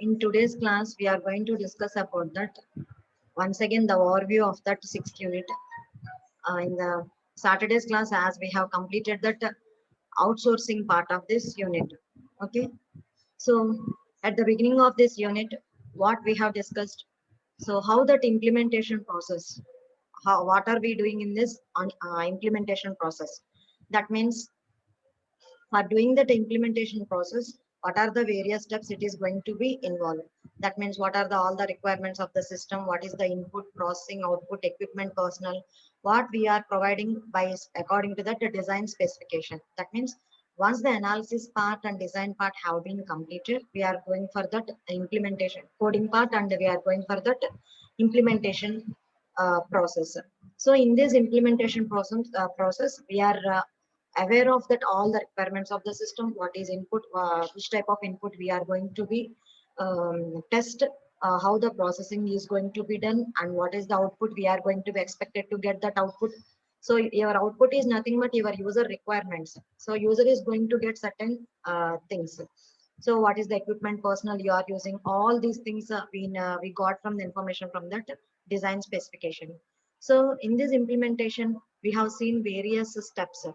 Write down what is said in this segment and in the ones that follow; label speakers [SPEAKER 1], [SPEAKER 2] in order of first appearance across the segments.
[SPEAKER 1] In today's class, we are going to discuss about that. Once again, the overview of that sixth unit. In the Saturday's class, as we have completed that outsourcing part of this unit. Okay. So at the beginning of this unit, what we have discussed. So how that implementation process. What are we doing in this implementation process? That means for doing that implementation process, what are the various steps it is going to be involved? That means what are the all the requirements of the system? What is the input, processing, output, equipment, personnel? What we are providing by according to that design specification. That means once the analysis part and design part have been completed, we are going for that implementation coding part, and we are going for that implementation process. So in this implementation process, we are aware of that all the requirements of the system, what is input, which type of input we are going to be test, how the processing is going to be done, and what is the output we are going to be expected to get that output. So your output is nothing but your user requirements. So user is going to get certain things. So what is the equipment, personnel you are using, all these things we got from the information from that design specification. So in this implementation, we have seen various steps.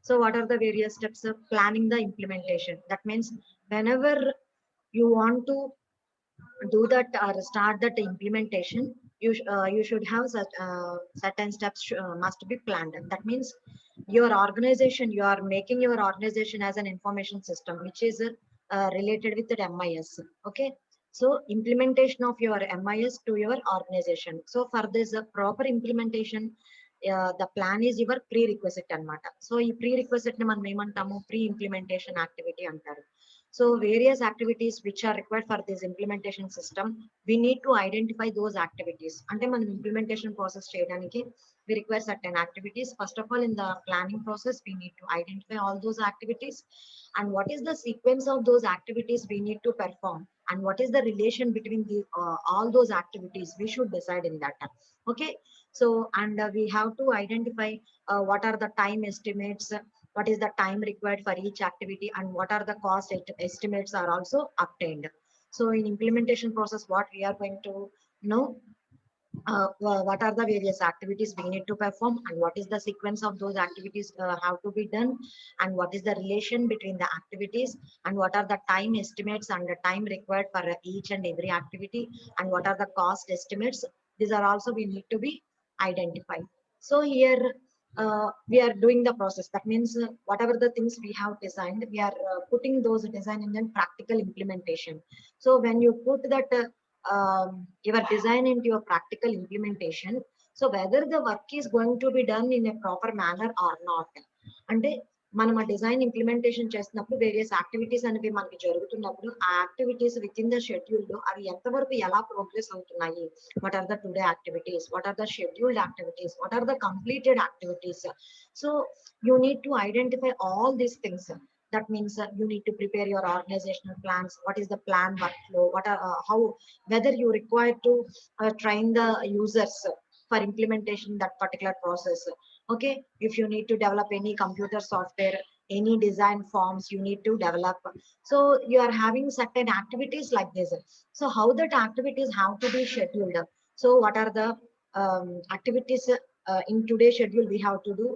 [SPEAKER 1] So what are the various steps of planning the implementation? That means whenever you want to do that or start that implementation, you should have such certain steps must be planned. That means your organization, you are making your organization as an information system, which is related with the MIS. Okay. So implementation of your MIS to your organization. So for this proper implementation, the plan is your prerequisite anamata. So ఈ prerequisite ని మనం ఏమంటాము, pre implementation activity అంటారు. So various activities which are required for this implementation system, we need to identify those activities. అంటే మనం implementation process చేయడానికి we require certain activities. First of all, in the planning process, we need to identify all those activities and what is the sequence of those activities we need to perform, and what is the relation between the all those activities we should decide in that. Okay. So and we have to identify what are the time estimates, what is the time required for each activity, and what are the cost estimates are also obtained. So in implementation process, what we are going to know, what are the various activities we need to perform, and what is the sequence of those activities have to be done, and what is the relation between the activities, and what are the time estimates and the time required for each and every activity, and what are the cost estimates. These are also we need to be identified. So here we are doing the process. That means whatever the things we have designed, we are putting those design in then practical implementation. So when you put that your design into your practical implementation, so whether the work is going to be done in a proper manner or not. అంటే మనం ఆ design implementation చేస్తున్నప్పుడు various activities అనేవి మనకి జరుగుతున్నప్పుడు ఆ activities with in the schedule లో అవి ఎంతవరకు ఎలా ప్రోగ్రెస్ అవుతున్నాయి, what are the today activities, what are the scheduled activities, what are the completed activities. So you need to identify all these things. That means you need to prepare your organizational plans. What is the plan workflow, what are how, whether you require to train the users for implementation that particular process. Okay. If you need to develop any computer software, any design forms you need to develop, so you are having certain activities like this. So how that activities have to be scheduled. So what are the activities in today's schedule we have to do,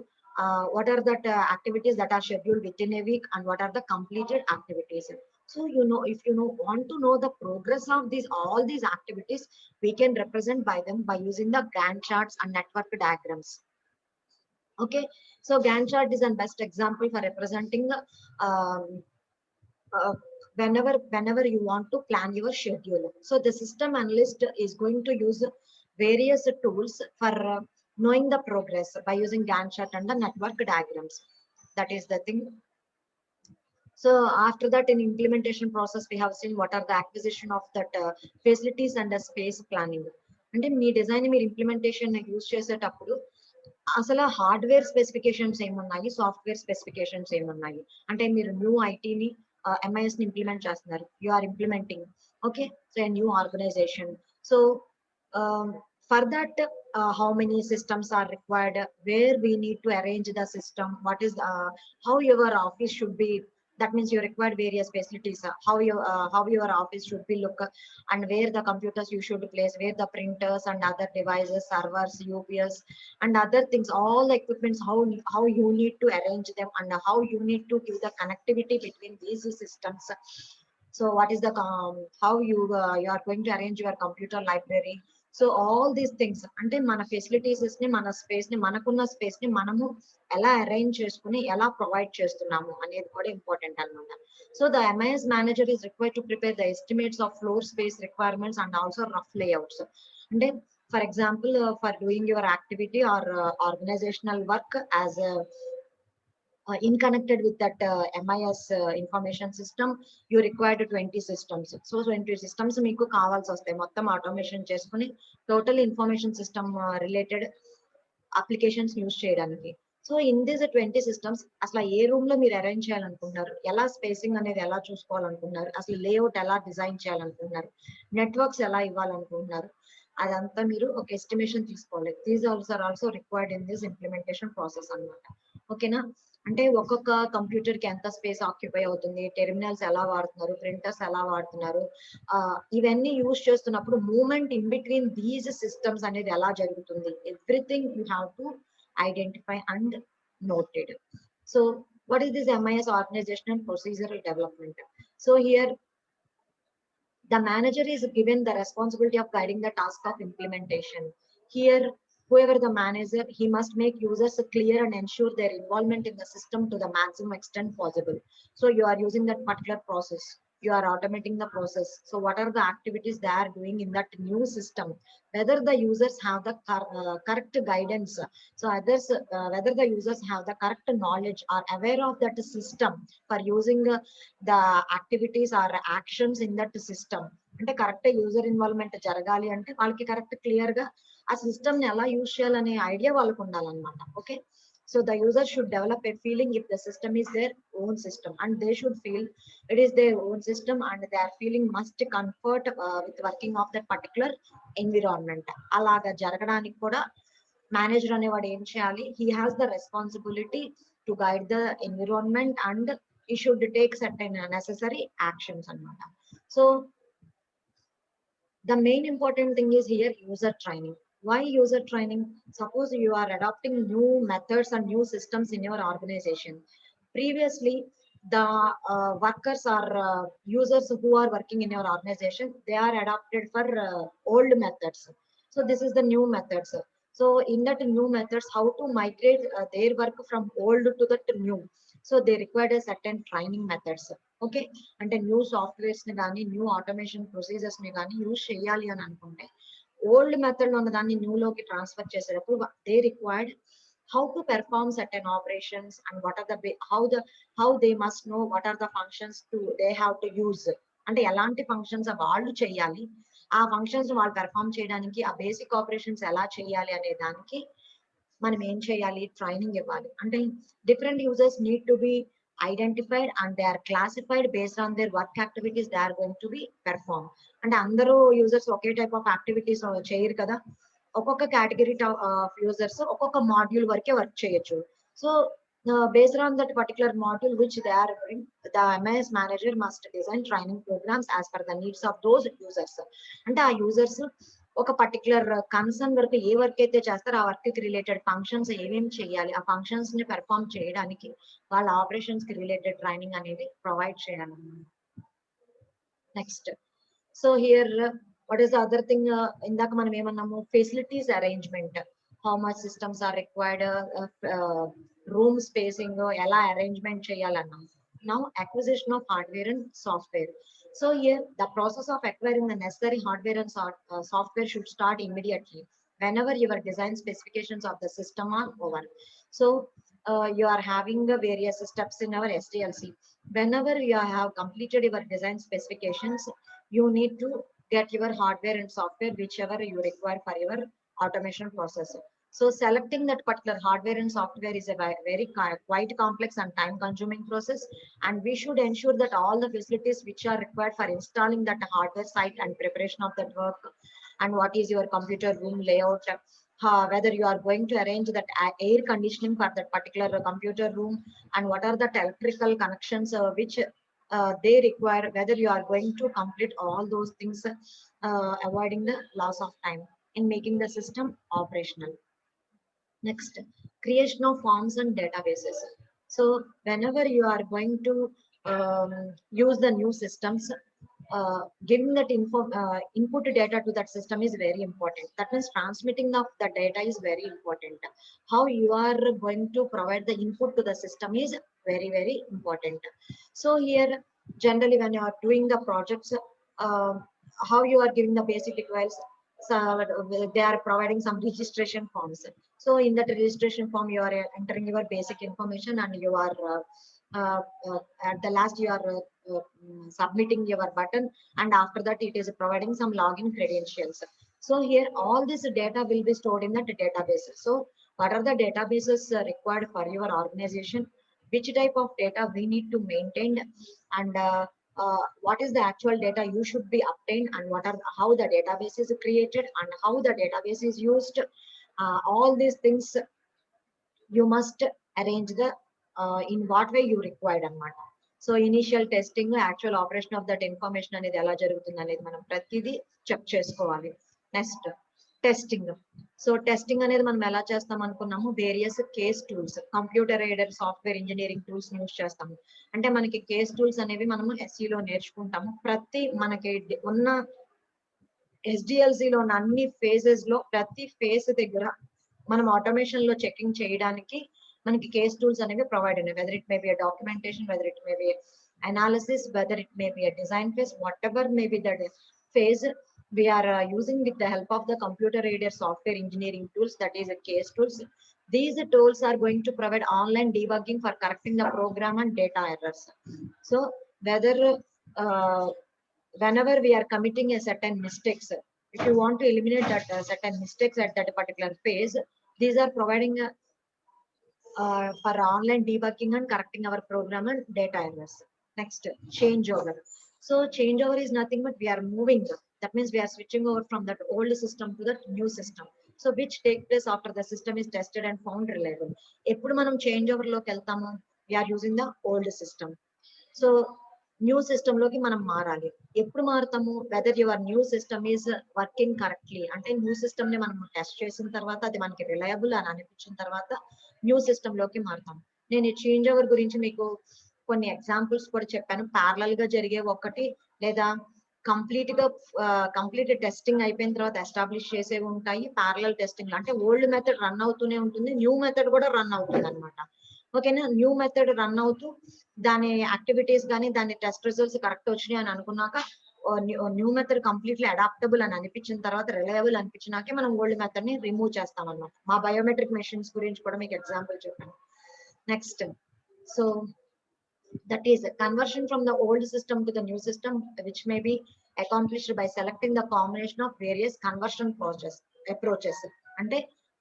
[SPEAKER 1] what are the activities that are scheduled within a week, and what are the completed activities. So you know, if you know want to know the progress of these all these activities, we can represent by them by using the Gantt charts and network diagrams. Okay. So Gantt chart is the best example for representing um, uh, whenever you want to plan your schedule. So the system analyst is going to use various tools for knowing the progress by using Gantt chart and the network diagrams. That is the thing. So after that, in implementation process, we have seen what are the acquisition of that facilities and the space planning. అంటే మీ design మీరు implementation use చేసేటప్పుడు అసలు hardware specifications ఏమున్నాయి, software specifications ఏమున్నాయి. అంటే మీరు new ఐటీని ఎంఐఎస్ ని ఇంప్లిమెంట్ చేస్తున్నారు, you are implementing. Okay. So a new organization. So for that, how many systems are required, where we need to arrange the system, what is how your office should be, That means you require various facilities, how your office should be look, and where the computers you should place, where the printers and other devices, servers, UPS, and other things, all the equipments, how you need to arrange them, and how you need to give the connectivity between these systems. So what is the how you are going to arrange your computer library. So all these things, అంటే మన facilities ని, మన space ని, మనకున్న space ని మనము ఎలా arrange చేసుకుని ఎలా ప్రొవైడ్ చేస్తున్నాము అనేది కూడా ఇంపార్టెంట్ అన్నమాట. So the MIS manager is required to prepare the estimates of floor space requirements and also rough layouts. అంటే for example for doing your activity or organisational work as in connected with that MIS information system, you required 20 systems. So 20 systems మీకు కావాల్సి వస్తాయి మొత్తం automation చేసుకుని total information system related applications use చేయడానికి. So in this 20 systems అసలు ఏ room లో మీరు arrange చేయాలనుకుంటున్నారు, ఎలా స్పేసింగ్ అనేది ఎలా చూసుకోవాలనుకుంటున్నారు, అసలు లేఅవుట్ ఎలా డిజైన్ చేయాలనుకుంటున్నారు, నెట్వర్క్స్ ఎలా ఇవ్వాలనుకుంటున్నారు, అదంతా మీరు ఒక ఎస్టిమేషన్ తీసుకోవాలి. These are also required in this implementation process అన్నమాట. ఓకేనా, అంటే ఒక్కొక్క కంప్యూటర్ కి ఎంత స్పేస్ ఆక్యుపై అవుతుంది, టెర్మినల్స్ ఎలా వాడుతున్నారు, ప్రింటర్స్ ఎలా వాడుతున్నారు, ఇవన్నీ యూజ్ చేస్తున్నప్పుడు movement in between these systems అనేది ఎలా జరుగుతుంది, everything you have to identify and noted. So what is this MIS organizational procedural development? So here the manager is given the responsibility of guiding the task of implementation. Here whoever the manager, he must make users clear and ensure their involvement in the system to the maximum extent possible. So you are using that particular process, you are automating the process. So what are the activities they are doing in that new system, whether the users have the correct guidance, so others whether the users have the correct knowledge, are aware of that system for using the activities or actions in that system. అంటే correct user involvement జరగాలి అంటే వాళ్ళకి correct clear గా ఆ system ని ఎలా use చేయాలనే idea వాళ్ళకు ఉండాలన్నమాట. Okay, so the user should develop a feeling if the system is their own system, and they should feel it is their own system and they are feeling must comfort with working of that particular environment. అలాగా జరగడానికి కూడా manager అనేవాడు ఏం చేయాలి, he has the responsibility to guide the environment and he should take certain necessary actions అన్నమాట. So the main important thing is here user training. Why user training? Suppose you are adopting new methods and new systems in your organization. Previously the workers or users who are working in your organization, they are adopted for old methods. So this is the new methods. So in that new methods, how to migrate their work from old to that new, so they required a certain training methods. Okay, అంటే new softwares ని కానీ new automation procedures ని కానీ use చేయాలి అని అనుకుంటే old method లో ఉన్న దాన్ని న్యూ లోకి ట్రాన్స్ఫర్ చేసేటప్పుడు they required how to perform certain operations and what are the how they must know what are the functions to they have to use. అంటే ఎలాంటి ఫంక్షన్స్ వాళ్ళు చేయాలి, ఆ ఫంక్షన్స్ వాళ్ళు పెర్ఫామ్ చేయడానికి ఆ బేసిక్ ఆపరేషన్స్ ఎలా చేయాలి అనే దానికి మనం ఏం చేయాలి, ట్రైనింగ్ ఇవ్వాలి. అంటే different users need to be identified and they are classified based on their work activities they are going to be performed. అంటే అందరూ users okay type of activities చేయరు కదా, ఒక్కొక్క కేటగిరీ ఆఫ్ యూజర్స్ ఒక్కొక్క మాడ్యూల్ వరకే work చేయొచ్చు. So based on that particular module which they are doing, the MIS manager must design training programs as per the needs of those users. అంటే ఆ users ఒక particular concern వరకు ఏ work అయితే చేస్తారో ఆ వర్క్ కి రిలేటెడ్ ఫంక్షన్స్ ఏమేమి చేయాలి, ఆ ఫంక్షన్స్ ని పెర్ఫామ్ చేయడానికి వాళ్ళ ఆపరేషన్స్ కి రిలేటెడ్ ట్రైనింగ్ అనేది ప్రొవైడ్ చేయాలన్నమాట. Next, so here what is the other thing, ఇందాక మనం ఏమన్నాము, facilities arrangement, how much systems are required, room spacing ఎలా అరేంజ్మెంట్ చేయాలన్నాము. Now acquisition of hardware and software. So here the process of acquiring the necessary hardware and software should start immediately whenever your design specifications of the system are over. So you are having the various steps in our SDLC. Whenever you have completed your design specifications, you need to get your hardware and software whichever you require for your automation process. So selecting that particular hardware and software is a very quite complex and time consuming process, and we should ensure that all the facilities which are required for installing that hardware site and preparation of that work, and what is your computer room layout, whether you are going to arrange that air conditioning for that particular computer room, and what are the electrical connections which they require, whether you are going to complete all those things, avoiding the loss of time in making the system operational. Next, creation of forms and databases. So whenever you are going to use the new systems, giving that input data to that system is very important. That means transmitting of the data is very important. How you are going to provide the input to the system is very, very important. So here, generally, when you are doing the projects, uh, how you are giving the basic requirements, so they are providing some registration forms. So in that registration form, you are entering your basic information, and you are at the last you are submitting your button, and after that it is providing some login credentials. So here all this data will be stored in that database. So what are the databases required for your organization? Which type of data we need to maintain, and what is the actual data you should be obtained, and what are how the database is created and how the database is used. All these things you must arrange the in what way you required అన్నమాట. So initial testing, actual operation of that information అనేది ఎలా జరుగుతుంది అనేది మనం ప్రతిదీ check చేసుకోవాలి. Next, testing. So testing అనేది మనం ఎలా చేస్తాం అనుకున్నాము, various case tools, computer aided software engineering tools use చేస్తాము. అంటే మనకి కేస్ టూల్స్ అనేవి మనము ఎస్సీలో నేర్చుకుంటాము. ప్రతి మనకి ఉన్న ఎస్డిఎల్సి లో ఉన్న అన్ని ఫేజెస్ లో ప్రతి ఫేజ్ దగ్గర మనం ఆటోమేషన్ లో చెకింగ్ చేయడానికి మనకి కేస్ టూల్స్ అనేవి ప్రొవైడ్ ఉన్నాయి. Whether it may be documentation, whether it may be analysis, whether it may be design phase, what ever may be that phase, we are using with the help of the computer aided software engineering tools, that is a case tools. These tools are going to provide online debugging for correcting the program and data errors. So whether uh, whenever we are committing a certain mistakes, if you want to eliminate that certain mistakes at that particular phase, these are providing for online debugging and correcting our program and data errors. Next, changeover. So changeover is nothing but we are moving. That means we are switching over from that old system to that new system. So which take place after the system is tested and found reliable. ఎప్పుడు మనం change over లోకి వెళ్తాము, we are using the old system. So new system లోకి మనం మారాలి. ఎప్పుడు మారుతాము, whether your new system is working correctly, అంటే న్యూ సిస్టమ్ ని మనం టెస్ట్ చేసిన తర్వాత అది మనకి రిలయబుల్ అని అనిపించిన తర్వాత న్యూ సిస్టమ్ లోకి మారుతాం. నేను ఈ చేంజ్ ఓవర్ గురించి మీకు కొన్ని ఎగ్జాంపుల్స్ కూడా చెప్పాను. ప్యారలల్ గా జరిగే ఒకటి, లేదా కంప్లీట్ టెస్టింగ్ అయిపోయిన తర్వాత ఎస్టాబ్లిష్ చేసేవి ఉంటాయి. ప్యారలల్ టెస్టింగ్ అంటే ఓల్డ్ మెథడ్ రన్ అవుతూనే ఉంటుంది, న్యూ మెథడ్ కూడా రన్ అవుతుంది అనమాట. ఓకేనా, న్యూ మెథడ్ రన్ అవుతూ దాని యాక్టివిటీస్ కానీ దాని టెస్ట్ రిజల్ట్స్ కరెక్ట్ వచ్చినాయి అని అనుకున్నాక, న్యూ మెథడ్ కంప్లీట్లీ అడాప్టబుల్ అని అనిపించిన తర్వాత, రిలయబుల్ అనిపించినాకే మనం ఓల్డ్ మెథడ్ ని రిమూవ్ చేస్తాం అన్నమాట. మా బయోమెట్రిక్ మెషిన్స్ గురించి కూడా మీకు ఎగ్జాంపుల్ చెప్పాను. Next, so that is conversion from the old system to the new system, which may be accomplished by selecting the combination of various conversion approaches. అంటే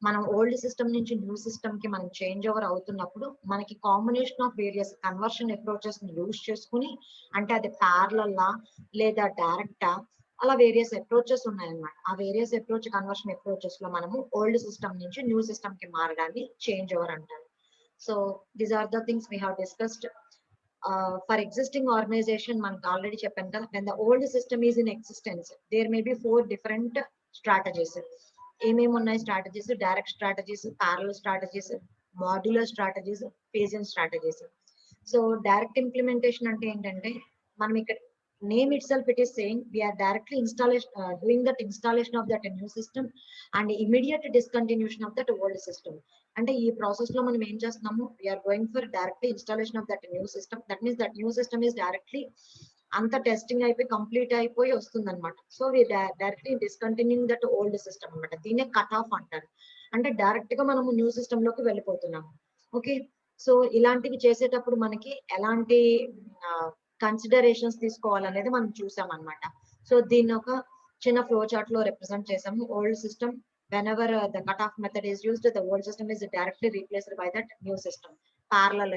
[SPEAKER 1] మనం ఓల్డ్ సిస్టమ్ నుంచి న్యూ సిస్టమ్ కి మనం change over అవుతున్నప్పుడు మనకి combination of various conversion approaches ని use చేసుకుని, అంటే అది ప్యారలల్లా లేదా డైరెక్టా, అలా వేరియస్ అప్రోచెస్ ఉన్నాయన్నమాట. ఆ వేరియస్ అప్రోచ్ కన్వర్షన్ అప్రోచెస్ లో మనము ఓల్డ్ సిస్టమ్ నుంచి న్యూ సిస్టమ్ కి మారడాన్ని చేంజ్ ఓవర్ అంటారు. So these are the things we have discussed. For existing organization, మనకు ఆల్రెడీ చెప్పాను కదా, when the old system is in existence, there may be 4 different strategies. ఏమేమి ఉన్నాయి strategies? Direct strategies, parallel strategies, modular strategies, facing strategies. So direct implementation అంటే ఏంటంటే, మనం ఇక్కడ name itself it is saying we are directly doing that installation of that new system and immediate discontinuation of that old system. అంటే ఈ process లో మనం ఏం చేస్తున్నాము, we're going for directly installation of that new system. That means that new system is directly అంత testing అయిపోయి complete అయిపోయి వస్తుంది అనమాట. So we directly discontinuing that old system అనమాట. దీన్నే కట్ ఆఫ్ అంటారు. అంటే డైరెక్ట్ గా మనము న్యూ సిస్టమ్ లోకి వెళ్ళిపోతున్నాము. ఓకే, సో ఇలాంటివి చేసేటప్పుడు మనకి ఎలాంటి కన్సిడరేషన్స్ తీసుకోవాలనేది మనం చూసాం అనమాట. సో దీన్ని ఒక చిన్న ఫ్లో చార్ట్ లో రిప్రజెంట్ చేసాము. Old system, whenever the cutoff method is used, the old system is directly replaced by that new system. Parallel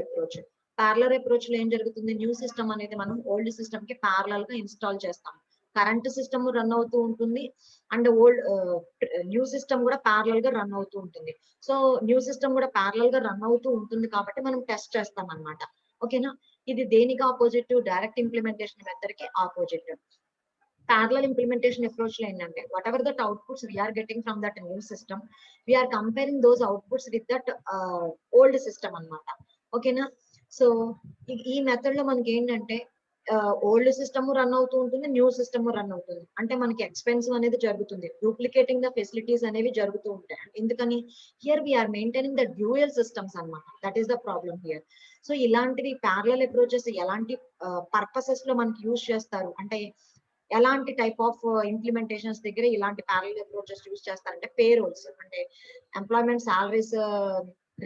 [SPEAKER 1] approach లో ఏం జరుగుతుంది, న్యూ సిస్టమ్ అనేది మనం ఓల్డ్ సిస్టమ్ కి ప్యారలల్ గా ఇన్స్టాల్ చేస్తాం. కరెంట్ సిస్టమ్ రన్ అవుతూ ఉంటుంది అండ్ ఓల్డ్ న్యూ సిస్టమ్ కూడా ప్యారలల్ గా రన్ అవుతూ ఉంటుంది. సో న్యూ సిస్టమ్ కూడా ప్యారలల్ గా రన్ అవుతూ ఉంటుంది కాబట్టి మనం టెస్ట్ చేస్తాం అన్నమాట. ఓకేనా? ఇది దేనికి ఆపోజిట్? డైరెక్ట్ ఇంప్లిమెంటేషన్ మెథడ్ కి ఆపోజిట్. Parallel implementation approach లో ఏంటంటే whatever that outputs we are getting from that new system, we are comparing those outputs with that old system అన్నమాట. ఓకేనా? సో ఈ మెథడ్ లో మనకి ఏంటంటే ఓల్డ్ సిస్టమ్ రన్ అవుతూ ఉంటుంది, న్యూ సిస్టమ్ రన్ అవుతుంది. అంటే మనకి ఎక్స్పెన్సివ్ అనేది జరుగుతుంది, డూప్లికేటింగ్ ద ఫెసిలిటీస్ అనేవి జరుగుతూ ఉంటాయి. ఎందుకని? Here we're maintaining the dual systems అన్నమాట. That is the problem here. So ఇలాంటివి ప్యారలల్ అప్రోచెస్ ఎలాంటి పర్పసెస్ లో మనకి యూజ్ చేస్తారు అంటే ఎలాంటి టైప్ ఆఫ్ ఇంప్లిమెంటేషన్స్ దగ్గర ఇలాంటి ప్యారలల్ అప్రోచెస్ యూజ్ చేస్తారంటే పేరోల్స్ అంటే ఎంప్లాయ్మెంట్ సాలరీస్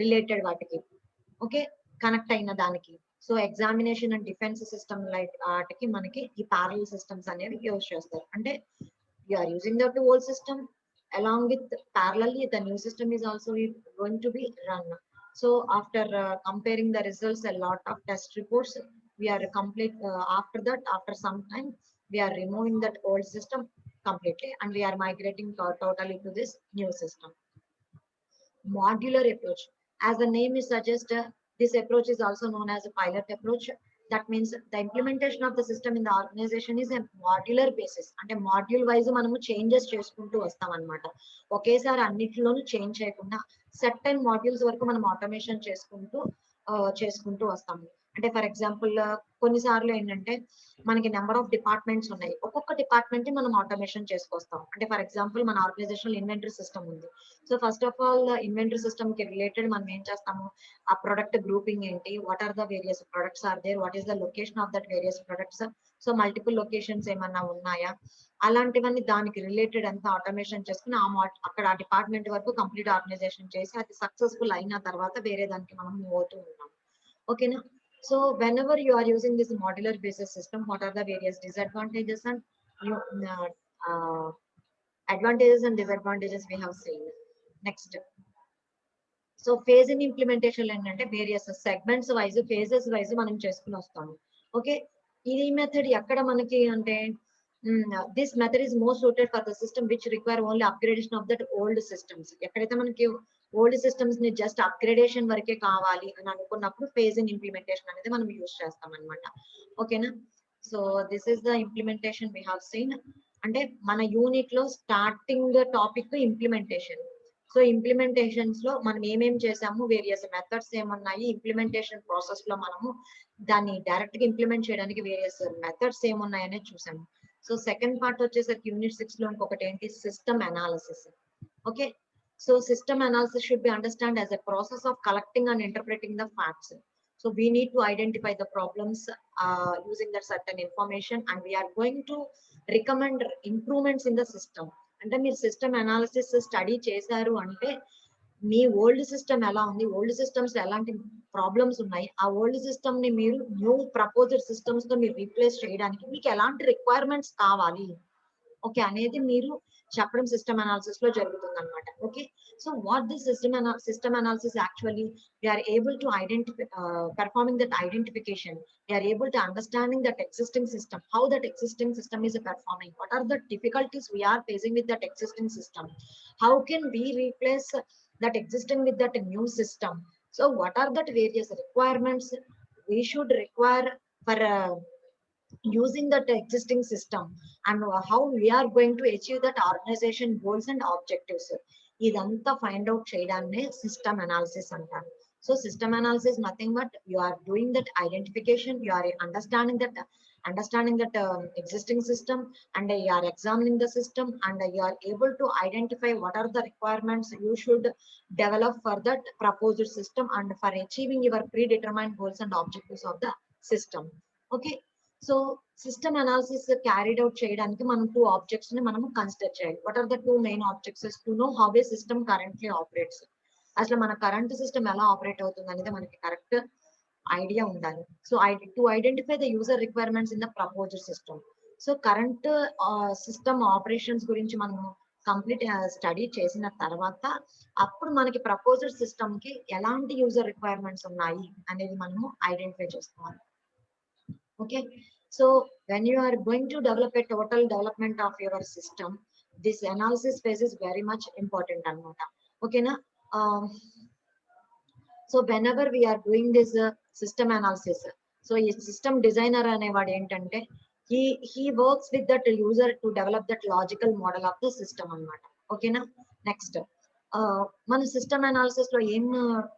[SPEAKER 1] రిలేటెడ్ వాటికి ఓకే కనెక్ట్ అయిన దానికి. So examination and defence system like వాటికి మనకి ఈ ప్యారలల్ సిస్టమ్స్ అనేవి యూజ్ చేస్తారు. అంటే you are using the old system along with parallelly the new system is also going to be run. So after comparing the results, a lot of test reports we are complete after that, after some time we are removing that old system completely and we are migrating totally to this new system. Modular approach, as the name is suggest, this approach is also known as a pilot approach. That means the implementation of the system in the organization is a modular basis. అంటే module wise మనము changes చేసుకుంటూ వస్తాం అన్నమాట. ఒకేసారి అన్నిటిలోనూ change చేయకుండా certain modules వరకు మనం ఆటోమేషన్ చేసుకుంటూ వస్తాము. అంటే ఫర్ ఎగ్జాంపుల్ కొన్నిసార్లు ఏంటంటే మనకి నెంబర్ ఆఫ్ డిపార్ట్మెంట్స్ ఉన్నాయి, ఒక్కొక్క డిపార్ట్మెంట్ ని మనం ఆటోమేషన్ చేసుకొస్తాం. అంటే ఫర్ ఎగ్జాంపుల్ మన ఆర్గనైజేషన్ ఇన్వెంటరీ సిస్టమ్ ఉంది. So first of all inventory system కి రిలేటెడ్ మనం ఏం చేస్తాము, ఆ ప్రొడక్ట్ గ్రూపింగ్ ఏంటి, what are the various products are there, what is the location of that various products, so multiple locations ఏమన్నా ఉన్నాయా, అలాంటివన్నీ దానికి రిలేటెడ్ అంతా ఆటోమేషన్ చేసుకుని అక్కడ ఆ డిపార్ట్మెంట్ వరకు కంప్లీట్ ఆర్గనైజేషన్ చేసి అది సక్సెస్ఫుల్ అయిన తర్వాత వేరే దానికి మనం మూవ్ అవుతూ ఉంటాం. ఓకేనా? So whenever you are using this modular basis system, what are the various disadvantages and uh, advantages and disadvantages we have seen. Next, so phase in implementation ఏంటంటే various segments wise phases wise మనం చేసుకుని వస్తాము. Okay, ఈ method ఎక్కడ మనకి అంటే this method is most suited for the system which require only upgradation of that old systems. ఎక్కడైతే మనకి ఓల్డ్ సిస్టమ్స్ ని జస్ట్ అప్గ్రేడేషన్ వరకే కావాలి అని అనుకున్నప్పుడు ఫేజ్ ఇన్ ఇంప్లిమెంటేషన్ అనేది మనం యూజ్ చేస్తాం అనమాట. ఓకేనా? So this is the implementation we have seen. అంటే మన యూనిట్ లో starting topic implementation. So implementations లో మనం ఏమేం చేసాము, వేరియస్ మెథడ్స్ ఏమున్నాయి, ఇంప్లిమెంటేషన్ ప్రాసెస్ లో మనము దాన్ని డైరెక్ట్ గా ఇంప్లిమెంట్ చేయడానికి వేరియస్ మెథడ్స్ ఏమున్నాయి అనేది చూసాము. సో సెకండ్ పార్ట్ వచ్చేసరికి యూనిట్ 6 లో ఇంకొకటి ఏంటి, system analysis. Okay, so system analysis should be understood as a process of collecting and interpreting the facts. So we need to identify the problems using that certain information and we are going to recommend improvements in the system. అంటే మీరు system analysis study చేశారు అంటే మీ old system ఎలా ఉంది, old systems ఎలాంటి problems ఉన్నాయి, ఆ old system ని మీరు న్యూ ప్రపోజల్ సిస్టమ్స్ తో మీరు రీప్లేస్ చేయడానికి మీకు ఎలాంటి రిక్వైర్మెంట్స్ కావాలి ఓకే అనేది మీరు చెప్పడం సిస్టమ్ అనాలిసిస్ లో జరుగుతుంది అనమాట. Okay, so what this system analysis actually we are able to identify performing that identification, we are able to understanding that existing system, how that existing system is performing, what are the difficulties we are facing with that existing system, how can we replace that existing with that new system, so what are that various requirements we should require for using that existing system and how we are going to achieve that organization goals and objectives. ఇదంతా find out చేయడాన్ని system analysis అంటారు. So system analysis nothing but you are doing that identification, you are understanding that existing system and you are examining the system and you are able to identify what are the requirements you should develop for that proposed system and for achieving your predetermined goals and objectives of the system. Okay, so system analysis carried out చేయడానికి మనం 2 objects ని మనం consider చేయాలి. What are the 2 main objects? To know how a system currently operates. అసలు మన current system ఎలా operate అవుతుంది అనేది మనకి కరెక్ట్ ఐడియా ఉండాలి. So to identify the user requirements in the proposed system. So current system operations గురించి మనము complete study చేసిన తర్వాత అప్పుడు మనకి ప్రపోజ్డ్ సిస్టమ్ కి ఎలాంటి యూజర్ రిక్వైర్మెంట్స్ ఉన్నాయి అనేది మనము ఐడెంటిఫై చేసుకోవాలి. Okay, so when you are going to develop a total development of your system, this analysis phase is very much important anamata. Okay na? So whenever we are doing this system analysis, so a system designer అనేవాడు ఏంటంటే he works with that user to develop that logical model of the system అన్నమాట. ఓకేనా? Next మన system analysis లో ఏం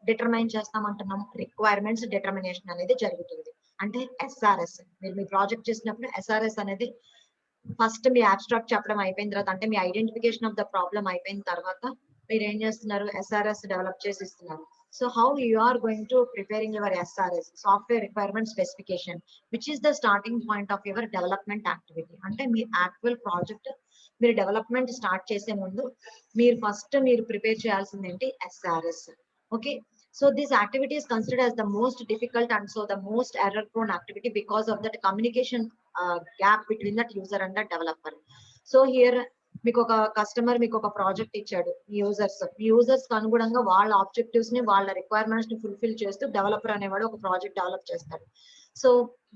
[SPEAKER 1] determine చేస్తామంటున్నాం? Requirements determination అనేది జరుగుతుంది. అంటే ఎస్ఆర్ఎస్, మీరు మీ ప్రాజెక్ట్ చేసినప్పుడు ఎస్ఆర్ఎస్ అనేది ఫస్ట్ మీ అబ్స్ట్రాక్ట్ చెప్పడం అయిపోయిన తర్వాత, అంటే మీ ఐడెంటిఫికేషన్ ఆఫ్ ద ప్రాబ్లం అయిపోయిన తర్వాత మీరు ఏం చేస్తున్నారు? ఎస్ఆర్ఎస్ డెవలప్ చేసి ఇస్తున్నారు. So how you are going to preparing your SRS, software requirement specification, which is the starting point of your development activity. అంటే మీ యాక్చువల్ ప్రాజెక్ట్ మీరు డెవలప్మెంట్ స్టార్ట్ చేసే ముందు మీరు ఫస్ట్ మీరు ప్రిపేర్ చేయాల్సింది ఏంటి? SRS. Okay, so this activity is considered as the most difficult and so the most error prone activity because of that communication gap between that user and the developer. So here మీకు ఒక customer మీకు ఒక project ఇచ్చాడు, users అనుగుణంగా వాళ్ళ objectives ని వాళ్ళ requirements ని ఫుల్ఫిల్ చేస్తూ డెవలపర్ అనేవాడు ఒక ప్రాజెక్ట్ డెవలప్ చేస్తాడు. సో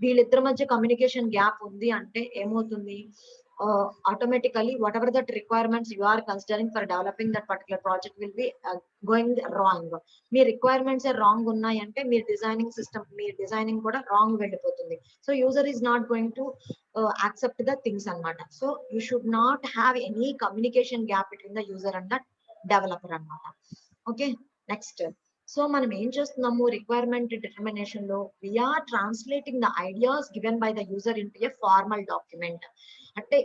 [SPEAKER 1] వీళ్ళిద్దరి మధ్య కమ్యూనికేషన్ గ్యాప్ ఉంది అంటే ఏమవుతుంది? Automatically whatever that requirements you are considering for developing that particular project will be going wrong. మీ రిక్వైర్మెంట్స్ రాంగ్ ఉన్నాయి అంటే మీ డిజైనింగ్ కూడా రాంగ్ వెళ్ళిపోతుంది. So user is not going to accept the things అన్నమాట. So you should not have any communication gap between the user and the developer అన్నమాట. Okay, next so మనం ఏం చేస్తున్నాము? రిక్వైర్మెంట్ డిటర్మినేషన్ లో we're translating the ideas given by the user into A formal document. అంటే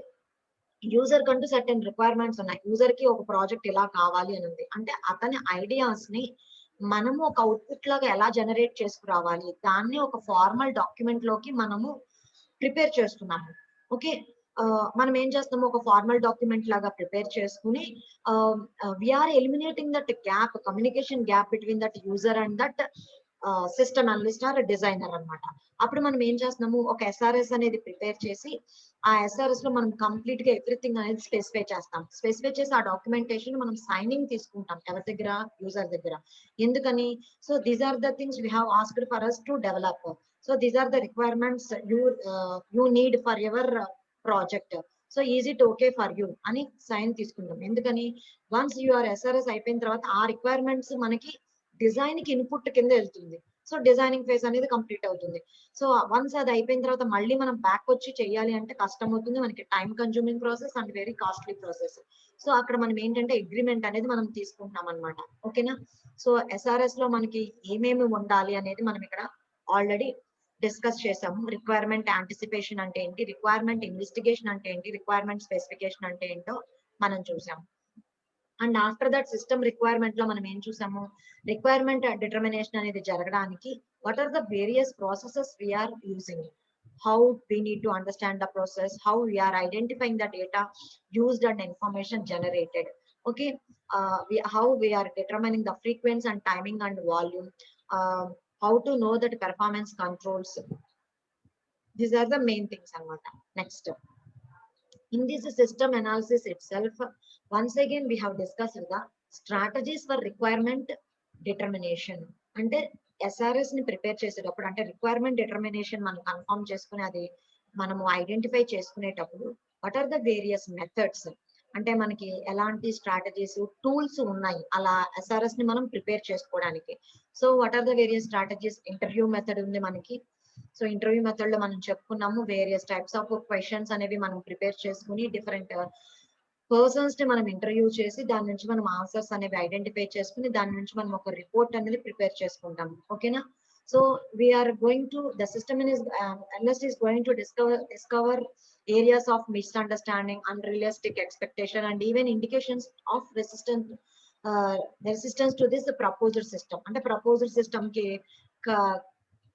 [SPEAKER 1] user కంటూ certain requirements ఉన్నాయి, user కి ఒక ప్రాజెక్ట్ ఇలా కావాలి అని ఉంది అంటే అతని ఐడియాస్ ని మనము ఒక అవుట్పుట్ లాగా ఎలా జనరేట్ చేసుకురావాలి, దాన్ని ఒక ఫార్మల్ డాక్యుమెంట్ లోకి మనము ప్రిపేర్ చేస్తున్నాము. ఓకే, మనం ఏం చేస్తాము? ఒక ఫార్మల్ డాక్యుమెంట్ లాగా ప్రిపేర్ చేసుకుని we're eliminating that gap, communication gap between that user and that system analyst or designer అన్నమాట. అప్పుడు మనం ఏం చేస్తున్నాము? ఒక ఎస్ఆర్ఎస్ అనేది ప్రిపేర్ చేసి ఆ ఎస్ఆర్ఎస్ లో మనం కంప్లీట్ గా ఎవ్రీథింగ్ అనేది స్పెసిఫై చేస్తాం. స్పెసిఫై చేసి ఆ డాక్యుమెంటేషన్ మనం సైనింగ్ తీసుకుంటాం ఎవరి దగ్గర? యూజర్ దగ్గర. ఎందుకని? So these are the things we have asked for us to develop. So these are the requirements you need for your project. So is it okay for you అని sign తీసుకుంటాం. ఎందుకని? Once you're SRS అయిపోయిన తర్వాత ఆ requirements మనకి design కి input కింద వెళ్తుంది. సో డిజైనింగ్ ఫేజ్ అనేది కంప్లీట్ అవుతుంది. సో వన్స్ అది అయిపోయిన తర్వాత మళ్ళీ మనం బ్యాక్ వచ్చి చెయ్యాలి అంటే కష్టం అవుతుంది, మనకి time consuming process and very costly process. So అక్కడ మనం ఏంటంటే అగ్రిమెంట్ అనేది మనం తీసుకుంటున్నాం అనమాట. ఓకేనా? సో ఎస్ఆర్ఎస్ లో మనకి ఏమేమి ఉండాలి అనేది మనం ఇక్కడ ఆల్రెడీ డిస్కస్ చేసాము. రిక్వైర్మెంట్ యాంటిసిపేషన్ అంటే ఏంటి, రిక్వైర్మెంట్ ఇన్వెస్టిగేషన్ అంటే ఏంటి, రిక్వైర్మెంట్ స్పెసిఫికేషన్ అంటే ఏంటో మనం చూసాము. And after that system requirement లో మనం ఏం చూసాము? రిక్వైర్మెంట్ డిటర్మినేషన్ అనేది జరగడానికి what are the various processes we're using, how we need to understand the process, how we are identifying the data used and information generated. Okay, how we are determining the frequency and timing and volume, how to know that performance controls. These are the main things anamata. Next, in this system analysis itself, once again we have discussed the strategies for requirement determination. అంటే SRS ని prepare చేసేటప్పుడు, అంటే requirement determination మనం confirm చేసుకుని అది మనము identify చేసుకునేటప్పుడు what are the various methods, అంటే మనకి ఎలాంటి స్ట్రాటజీస్, టూల్స్ ఉన్నాయి అలా ఎస్ఆర్ఎస్ ని మనం ప్రిపేర్ చేసుకోవడానికి. So what are the various strategies? Interview method ఉంది మనకి. సో ఇంటర్వ్యూ మెథడ్ లో మనం చెప్పుకున్నాము వేరియస్ టైప్స్ ఆఫ్ క్వశ్చన్స్ అనేవి మనం ప్రిపేర్ చేసుకుని డిఫరెంట్ పర్సన్స్ ని మనం ఇంటర్వ్యూ చేసి దాని నుంచి మనం ఆన్సర్స్ అనేవి ఐడెంటిఫై చేసుకుని దాని నుంచి మనం ఒక రిపోర్ట్ అనేది ప్రిపేర్ చేసుకుంటాం. ఓకేనా? So we're going to the system analyst is going to discover areas of misunderstanding, unrealistic expectation and even indications of resistance to this proposed system. అంటే proposed system కి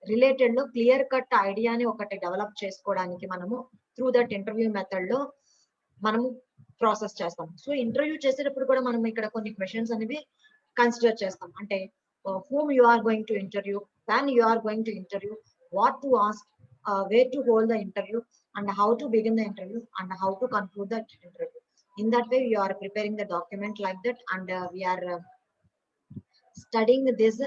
[SPEAKER 1] రిలేటెడ్ లో క్లియర్ కట్ ఐడియాని ఒకటి develop చేసుకోవడానికి మనము through that interview method లో మనము process చేస్తాం. సో ఇంటర్వ్యూ చేసేటప్పుడు కూడా మనం ఇక్కడ కొన్ని క్వశ్చన్స్ అనేవి కన్సిడర్ చేస్తాం. అంటే whom you are going to interview, when you are going to interview, what to ask, where to hold the interview and how to begin the interview and how to conclude the interview. In that way you are preparing the document like that and we are studying these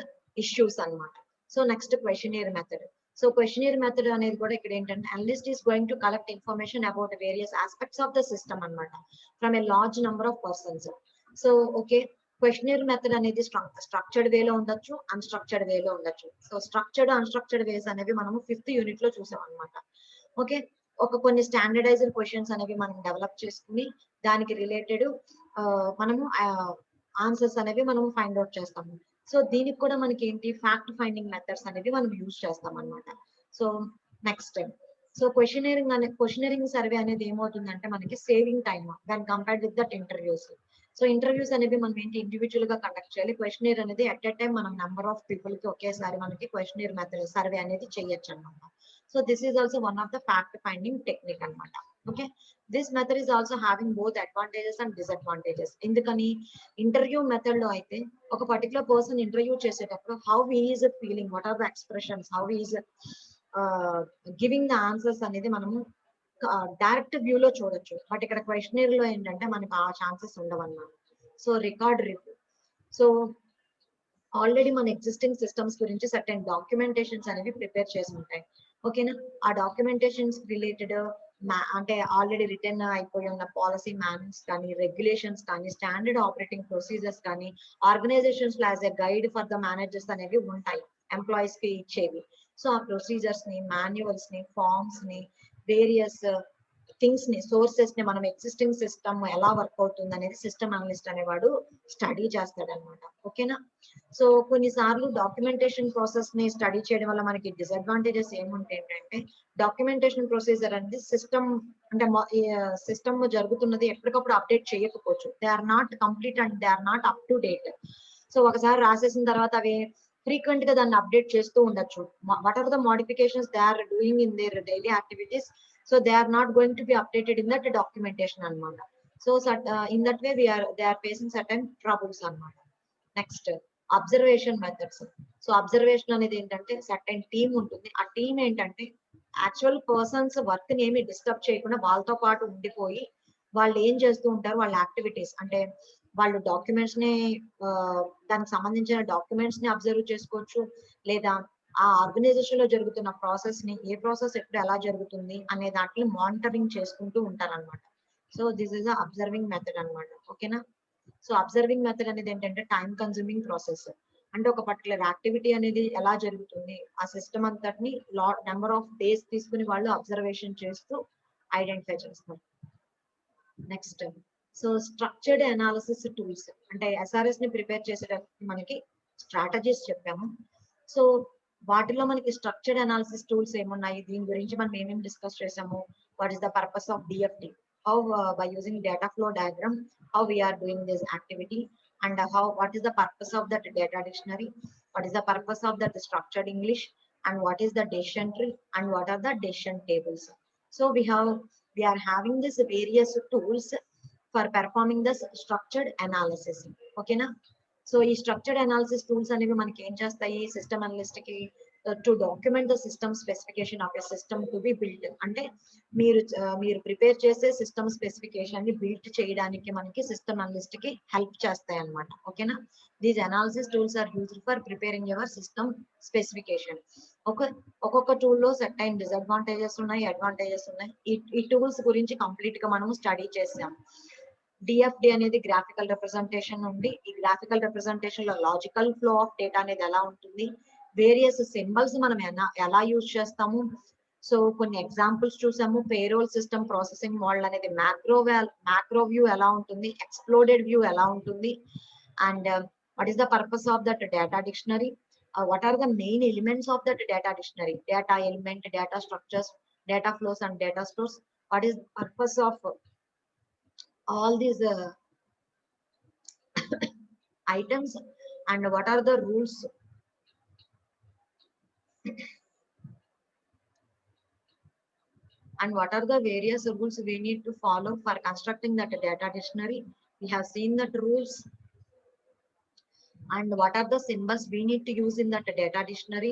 [SPEAKER 1] issues anamata. So next, questionnaire method. So questionnaire method అనేది కూడా ఇక్కడ ఏంటంటే analyst is going to collect information about various aspects of the system అన్నమాట from a large number of persons. So okay, questionnaire method అనేది structured వేలో ఉండొచ్చు, unstructured వేలో ఉండొచ్చు. సో స్ట్రక్చర్డ్ అన్స్ట్రక్చర్డ్ వేస్ అనేవి మనము 5th యూనిట్ లో చూసాం అనమాట. ఓకే, కొన్ని స్టాండర్డైజ్డ్ క్వశ్చన్స్ అనేవి మనం డెవలప్ చేసుకుని దానికి రిలేటెడ్ మనము ఆన్సర్స్ అనేవి మనం ఫైండ్ అవుట్ చేస్తాము. సో దీనికి కూడా మనకి ఏంటి ఫ్యాక్ట్ ఫైండింగ్ మెథడ్స్ అనేవి మనం యూజ్ చేస్తాం అనమాట. So next, so questionnairing survey అనేది ఏమవుతుందంటే మనకి saving time when compared with that interviews. So interviews అనేవి మనం ఏంటి ఇండివిజువల్ గా కండక్ట్ చేయాలి. క్వశ్చనీర్ అనేది అట్ ఎ టైం మనం నెంబర్ ఆఫ్ పీపుల్ కి ఒకేసారి మనకి క్వశ్చనీర్ మెథడ్ సర్వే అనేది చేయొచ్చు అనమాట. So this is also one of the fact finding technique అనమాట. Okay, this method is also having both advantages and disadvantages. ఎందుకని ఇంటర్వ్యూ మెథడ్ లో అయితే ఒక పర్టికులర్ పర్సన్ ఇంటర్వ్యూ చేసేటప్పుడు how is feeling, what are the expressions, how is giving the answers అనేది మనము direct view లో చూడొచ్చు. బట్ ఇక్కడ క్వశ్చనీర్ లో ఏంటంటే మనకు ఆ ఛాన్సెస్ ఉండవన్నమాట. So record review, so already మన ఎగ్జిస్టింగ్ సిస్టమ్స్ గురించి సర్టెన్ డాక్యుమెంటేషన్స్ అనేవి ప్రిపేర్ చేసి ఉంటాయి. ఓకేనా, ఆ డాక్యుమెంటేషన్స్ రిలేటెడ్ అంటే ఆల్రెడీ రిటర్న్ అయిపోయి ఉన్న పాలసీ మాన్యువల్స్ కానీ, రెగ్యులేషన్స్ కానీ, స్టాండర్డ్ ఆపరేటింగ్ ప్రొసీజర్స్ కానీ, organizations as a guide for the managers అనేవి ఉంటాయి ఎంప్లాయీస్ కి ఇచ్చేవి. సో ఆ ప్రొసీజర్స్ ని, మాన్యువల్స్ ని, ఫార్మ్స్ ని, వేరియస్ థింగ్స్ ని, సోర్సెస్ ని మనం ఎగ్జిస్టింగ్ సిస్టమ్ ఎలా వర్క్ అవుతుంది అనేది సిస్టమ్ అనలిస్ట్ అనేవాడు స్టడీ చేస్తాడు అనమాట. ఓకేనా, సో కొన్నిసార్లు డాక్యుమెంటేషన్ ప్రాసెస్ ని స్టడీ చేయడం వల్ల మనకి డిసడ్వాంటేజెస్ ఏముంటాయి అంటే డాక్యుమెంటేషన్ ప్రొసీజర్ అనేది సిస్టమ్ అంటే సిస్టమ్ జరుగుతున్నది ఎప్పటికప్పుడు అప్డేట్ చేయకపోవచ్చు. They are not complete and they are not up to date. So ఒకసారి రాసేసిన తర్వాత అవి ఫ్రీక్వెంట్ గా దాన్ని అప్డేట్ చేస్తూ ఉండొచ్చు. What are the modifications they are doing in their daily activities, so they are not going to be updated in that documentation anamata. So in that way they are facing certain troubles anamata. Next, observation methods. So observation అనేది ఏంటంటే certain team ఉంటుంది. ఆ team ఏంటంటే actual persons work ని ఏమి disturb చేయకుండా వాళ్ళతో పాటు ఉండిపోయి వాళ్ళు ఏం చేస్తూ ఉంటారు, వాళ్ళ యాక్టివిటీస్ అంటే వాళ్ళు డాక్యుమెంట్స్ ని దానికి సంబంధించిన డాక్యుమెంట్స్ ని అబ్జర్వ్ చేసుకోవచ్చు, లేదా ఆ ఆర్గనైజేషన్ లో జరుగుతున్న ప్రాసెస్ ని ఏ ప్రాసెస్ ఎప్పుడు ఎలా జరుగుతుంది అనే దాంట్లో మానిటరింగ్ చేసుకుంటూ ఉంటారన్నమాట. So this is observing method అన్నమాట. ఓకేనా, సో అబ్జర్వింగ్ మెథడ్ అనేది ఏంటంటే టైం కన్స్యూమింగ్ ప్రాసెస్. అంటే ఒక పర్టికులర్ యాక్టివిటీ అనేది ఎలా జరుగుతుంది ఆ సిస్టమ్ అంతటిని నెంబర్ ఆఫ్ డేస్ తీసుకుని వాళ్ళు అబ్జర్వేషన్ చేస్తూ ఐడెంటిఫై చేస్తారు. Next, so structured analysis tools అంటే ఎస్ఆర్ఎస్ ని ప్రిపేర్ చేసేటప్పుడు మనకి స్ట్రాటజీస్ చెప్పాము. సో వాటిలో మనకి స్ట్రక్చర్డ్ అనాలిసిస్ టూల్స్ ఏమున్నాయి, దీని గురించి మనం ఏమేమి డిస్కస్ చేసాము. What is the purpose of DFD, how by using data flow diagram how we're doing this activity, and how what is the purpose of that data dictionary, what is the purpose of that structured English, and what is the decision tree, and what are the decision tables. So we are having this various tools for performing this structured analysis. ఓకేనా, so ఈ structured analysis tools అనేవి మనకి ఏం చేస్తాయి, system analyst కి to document the system specification of a system to be built. అంటే మీరు prepare చేసే సిస్టమ్ స్పెసిఫికేషన్ ని బిల్ట్ చేయడానికి మనకి సిస్టమ్ అనలిస్ట్ కి హెల్ప్ చేస్తాయి అన్నమాట. ఓకేనా, these analysis tools are used for preparing your system specification. ఒక్కొక్క టూల్ లో సెట్ అయిన డిసడ్వాంటేజెస్ ఉన్నాయి, అడ్వాంటేజెస్ ఉన్నాయి. ఈ టూల్స్ గురించి కంప్లీట్ గా మనం స్టడీ చేసాం. డిఎఫ్డి అనేది గ్రాఫికల్ రిప్రజెంటేషన్ ఉంది. ఈ గ్రాఫికల్ రిప్రజెంటేషన్ లో లాజికల్ ఫ్లో ఆఫ్ డేటా అనేది ఎలా ఉంటుంది, వేరియస్ సింబల్స్ మనం ఎలా యూజ్ చేస్తాము. సో కొన్ని ఎగ్జాంపుల్స్ చూసాము. పేరోల్ సిస్టమ్ ప్రాసెసింగ్ మోడల్ అనేది మ్యాక్రో వ్యూ ఎలా ఉంటుంది, ఎక్స్ప్లోడెడ్ వ్యూ ఎలా ఉంటుంది, and what is the purpose of that data dictionary, what are the main elements of that data dictionary, data element, data structures, data flows and data stores, what is the purpose of all these items, and what are the rules and what are the various rules we need to follow for constructing that data dictionary. We have seen that rules, and what are the symbols we need to use in that data dictionary,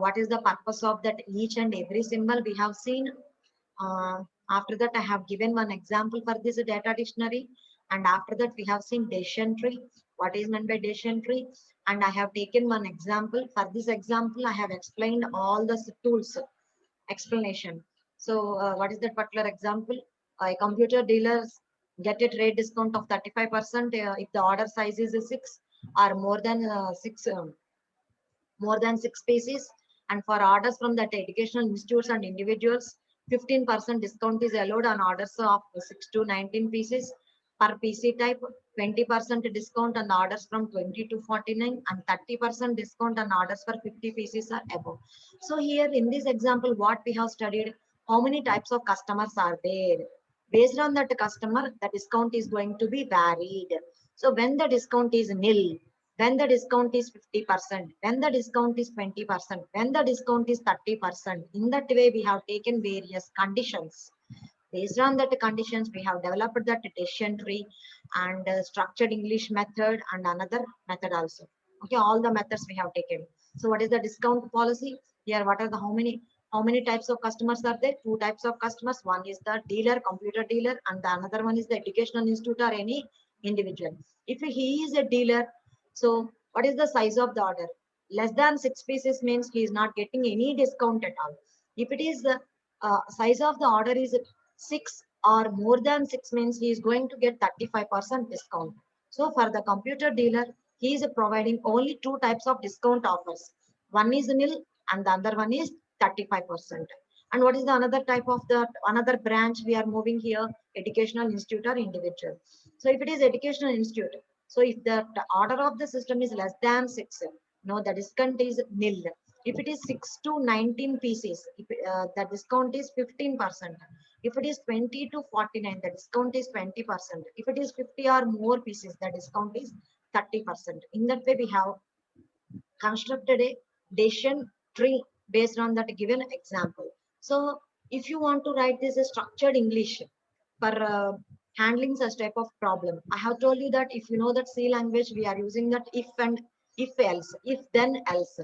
[SPEAKER 1] what is the purpose of that each and every symbol we have seen. After that I have given one example for this data dictionary, and after that we have seen decision tree. What is meant by decision tree? and I have taken one example. For this example, I have explained all the tools explanation. So what is that particular example? A computer dealers get a trade discount of 35% if the order size is 6 or more than 6 pieces. And for orders from that educational institutes and individuals, 15% discount is allowed on orders of 6 to 19 pieces per PC type, 20% discount on orders from 20 to 49, and 30% discount on orders for 50 pieces or above. So here in this example, what we have studied, how many types of customers are there? Based on that customer, the discount is going to be varied. So when the discount is nil, when the discount is 50%, when the discount is 20%, when the discount is 30%. In that way, we have taken various conditions. Based on that conditions, we have developed that decision tree and structured English method and another method also. Okay, all the methods we have taken. So what is the discount policy? Here, what are the how many types of customers are there? Two types of customers. One is the dealer, computer dealer, and the another one is the educational institute or any individual. If he is a dealer, so what is the size of the order? Less than 6 pieces means he is not getting any discount at all. If it is the size of the order is 6 or more than 6 means he is going to get 35% discount. So for the computer dealer, he is providing only two types of discount offers. One is nil and the other one is 35%. And what is the another type of the another branch we are moving here? Educational institute or individual. So if it is educational institute, so if the order of the system is less than 6, no, the discount is nil. If it is 6 to 19 pieces, the discount is 15%. If it is 20 to 49, the discount is 20%. If it is 50 or more pieces, the discount is 30%. In that way, we have constructed a decision tree based on that given example. So if you want to write this as structured English for handling such type of problem, I have told you that if you know that C language, we are using that if and if else, if then else.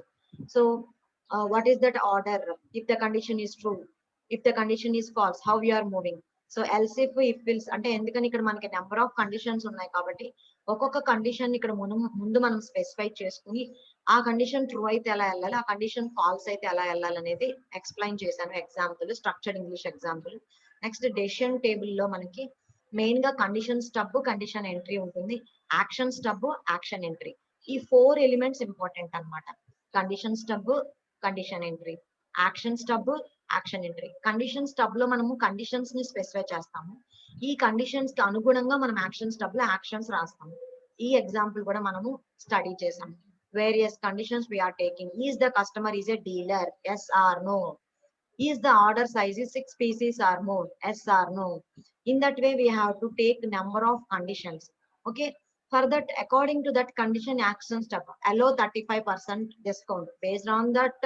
[SPEAKER 1] So what is that order? If the condition is true, if the condition is false, how we are moving? So else if wills అంటే ఎందుకని ఇక్కడ మనకి number of conditions ఉన్నాయి కాబట్టి ఒక్కొక్క condition ఇక్కడ ముందు మనం స్పెసిఫై చేసుకుని ఆ కండిషన్ ట్రూ అయితే ఎలా వెళ్ళాలి, ఆ కండిషన్ ఫాల్స్ అయితే ఎలా వెళ్ళాలి అనేది ఎక్స్ప్లెయిన్ చేశాను example, structured English example. Next decision table లో మనకి మెయిన్ గా కండిషన్ స్టబ్, కండిషన్ ఎంట్రీ ఉంటుంది, యాక్షన్ స్టబ్, యాక్షన్ ఎంట్రీ. ఈ 4 ఎలిమెంట్స్ ఇంపార్టెంట్ అన్నమాట. Condition stub, condition entry, action stub, action entry. Condition stub లో మనము కండిషన్స్ ని స్పెసిఫై చేస్తాము. ఈ కండిషన్స్ కి అనుగుణంగా మనం యాక్షన్ స్టబ్ లో యాక్షన్స్ రాస్తాము. ఈ ఎగ్జాంపుల్ కూడా మనము స్టడీ చేసాం. Various conditions we are taking. Is the customer is a dealer? Yes or no? Is the order size is 6 pieces or more? Yes or no? In that way, we have to take number of conditions. Okay. For that, according to that condition, action step, allow 35% discount based on that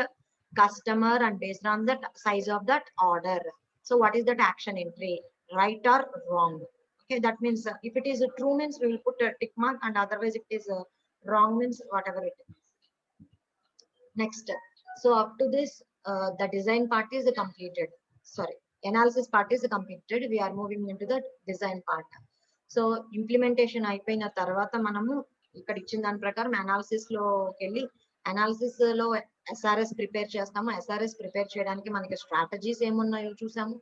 [SPEAKER 1] customer and based on that size of that order. So what is that action entry? Right or wrong? Okay, that means if it is a true means we will put a tick mark, and otherwise it is wrong means whatever it is. Next, so up to this, the design part is completed. Sorry, analysis part is completed. We are moving into the design part. So implementation అయిపోయిన తర్వాత మనము ఇక్కడ ఇచ్చిన దాని ప్రకారం analysis లోకి వెళ్ళి analysis లో SRS ప్రిపేర్ చేస్తాము. SRS ప్రిపేర్ చేయడానికి మనకి స్ట్రాటజీస్ ఏమున్నాయో చూసాము.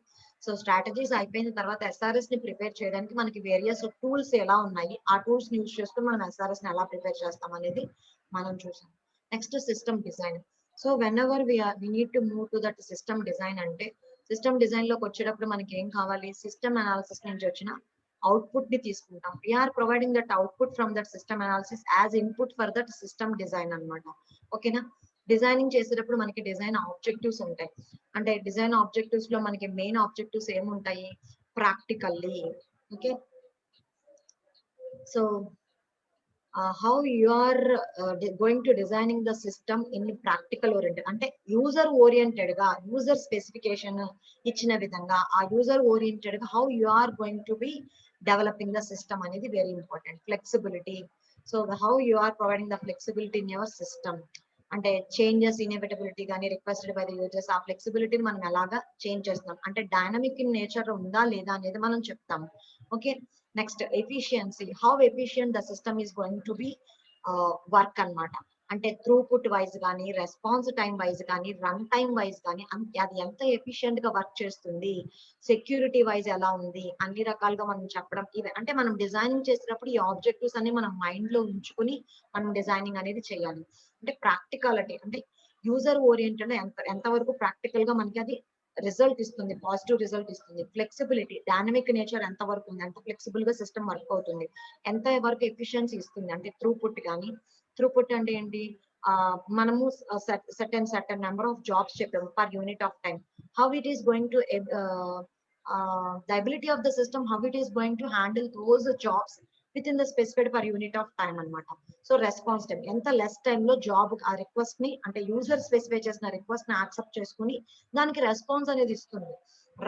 [SPEAKER 1] సో స్ట్రాటజీస్ అయిపోయిన తర్వాత SRS ని ప్రిపేర్ చేయడానికి మనకి వేరియస్ టూల్స్ ఎలా ఉన్నాయి, ఆ టూల్స్ ని యూజ్ చేస్తూ మనం SRS ని ఎలా ప్రిపేర్ చేస్తాం అనేది మనం చూసాం. Next system design. So when ever we need to move to that system design అంటే సిస్టమ్ డిజైన్ లోకి వచ్చేటప్పుడు మనకి ఏం కావాలి, సిస్టమ్ అనాలిసిస్ నుంచి వచ్చిన అవుట్పుట్ ని తీసుకుంటాం. We're providing that output from that system analysis as input for that system design అన్నమాట. ఓకేనా. డిజైనింగ్ చేసేటప్పుడు మనకి డిజైన్ ఆబ్జెక్టివ్స్ ఉంటాయి. అంటే డిజైన్ ఆబ్జెక్టివ్స్ లో మనకి మెయిన్ ఆబ్జెక్టివ్స్ ఏముంటాయి, practically. Okay. So how you are going to designing the system in practical oriented అంటే యూజర్ ఓరియంటెడ్ గా యూజర్ స్పెసిఫికేషన్ ఇచ్చిన విధంగా ఆ యూజర్ ఓరియంటెడ్ గా how you are going to be developing the system అనేది very important. Flexibility. So how you are providing the flexibility in your system అంటే changes ఇన్ఎవిటబిలిటీ కానీ requested by the users, ఆ ఫ్లెక్సిబిలిటీని మనం ఎలాగా చేంజ్ చేస్తున్నాం అంటే డైనమిక్ ఇన్ నేచర్ ఉందా లేదా అనేది మనం చెప్తాము. Okay. Next efficiency. How efficient the system is going to be work అన్నమాట. అంటే త్రూపుట్ వైజ్ కానీ, రెస్పాన్స్ టైం వైజ్ కానీ, రన్ టైం వైజ్ కానీ అది ఎంత ఎఫిషియెంట్ గా వర్క్ చేస్తుంది, సెక్యూరిటీ వైజ్ ఎలా ఉంది, అన్ని రకాలుగా మనం చెప్పడం. ఇవి అంటే మనం డిజైనింగ్ చేసేటప్పుడు ఈ ఆబ్జెక్టివ్స్ అన్ని మనం మైండ్ లో ఉంచుకుని మనం డిజైనింగ్ అనేది చేయాలి. అంటే ప్రాక్టికాలిటీ అంటే యూజర్ ఓరియంటెడ్ ఎంతవరకు ప్రాక్టికల్ గా మనకి అది రిజల్ట్ ఇస్తుంది, పాజిటివ్ రిజల్ట్ ఇస్తుంది. ఫ్లెక్సిబిలిటీ, డైనమిక్ నేచర్ ఎంత వరకు ఉంది, ఎంత ఫ్లెక్సిబుల్ గా సిస్టమ్ వర్క్ అవుతుంది, ఎంత వరకు ఎఫిషియన్సీ ఇస్తుంది. అంటే త్రూపుట్ కానీ, త్రూపుట్ అంటే ఏంటి, మనము సర్టెన్ నెంబర్ ఆఫ్ జాబ్స్ చెప్పాము per unit of time, how it is going to the ability of the system, how it is going to handle those jobs within the specified per unit of time అన్నమాట. So response time ఎంత less టైంలో job ఆ request ని అంటే user specify చేసిన request ని accept చేసుకుని దానికి రెస్పాన్స్ అనేది ఇస్తుంది.